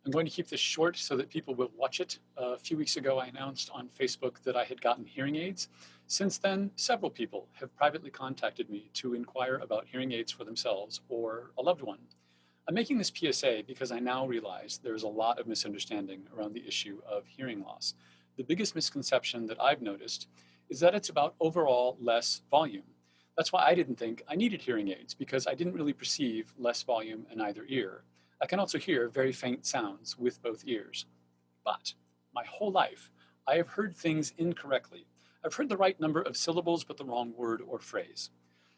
I'm going to keep this short so that people will watch it. A few weeks ago, I announced on Facebook that I had gotten hearing aids. Since then, several people have privately contacted me to inquire about hearing aids for themselves or a loved one. I'm making this PSA because I now realize there's a lot of misunderstanding around the issue of hearing loss. The biggest misconception that I've noticed is that it's about overall less volume. That's why I didn't think I needed hearing aids, because I didn't really perceive less volume in either ear. I can also hear very faint sounds with both ears. But my whole life, I have heard things incorrectly. I've heard the right number of syllables, but the wrong word or phrase.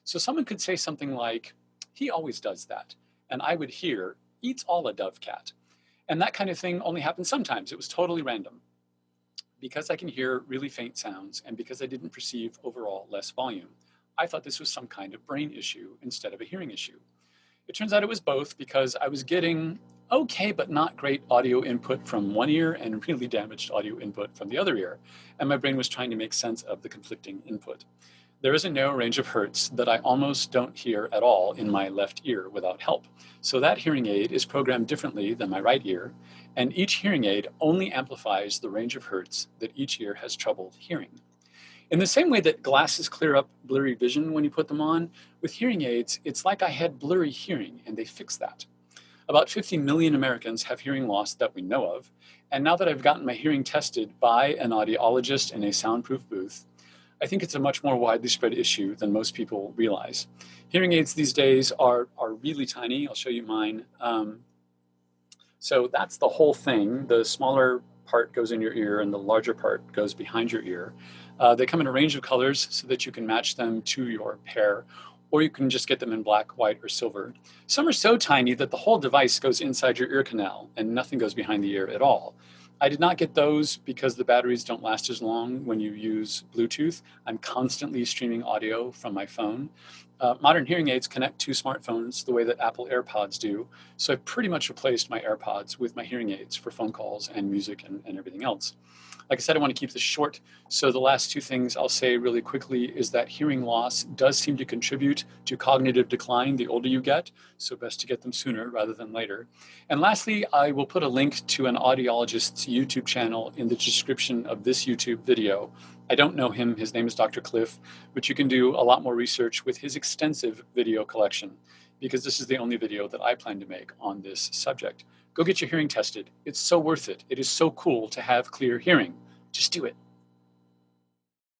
So someone could say something like, he always does that. And I would hear, eats all a dove cat. And that kind of thing only happened sometimes. It was totally random. Because I can hear really faint sounds and because I didn't perceive overall less volume, I thought this was some kind of brain issue instead of a hearing issue. It turns out it was both, because I was getting okay but not great audio input from one ear and really damaged audio input from the other ear, and my brain was trying to make sense of the conflicting input. There is a narrow range of hertz that I almost don't hear at all in my left ear without help. So that hearing aid is programmed differently than my right ear, and each hearing aid only amplifies the range of hertz that each ear has trouble hearing. In the same way that glasses clear up blurry vision when you put them on, with hearing aids, it's like I had blurry hearing, and they fix that. About 50 million Americans have hearing loss that we know of, and now that I've gotten my hearing tested by an audiologist in a soundproof booth, I think it's a much more widely spread issue than most people realize. Hearing aids these days are really tiny. I'll show you mine. So that's the whole thing. The smaller part goes in your ear and the larger part goes behind your ear. They come in a range of colors so that you can match them to your pair, or you can just get them in black, white, or silver. Some are so tiny that the whole device goes inside your ear canal and nothing goes behind the ear at all. I did not get those because the batteries don't last as long when you use Bluetooth. I'm constantly streaming audio from my phone. Modern hearing aids connect to smartphones the way that Apple AirPods do. So I've pretty much replaced my AirPods with my hearing aids for phone calls and music and everything else. Like I said, I want to keep this short. So the last two things I'll say really quickly is that hearing loss does seem to contribute to cognitive decline the older you get. So best to get them sooner rather than later. And lastly, I will put a link to an audiologist's YouTube channel in the description of this YouTube video. I don't know him, his name is Dr. Cliff, but you can do a lot more research with his extensive video collection, because this is the only video that I plan to make on this subject. Go get your hearing tested. It's so worth it. It is so cool to have clear hearing. Just do it.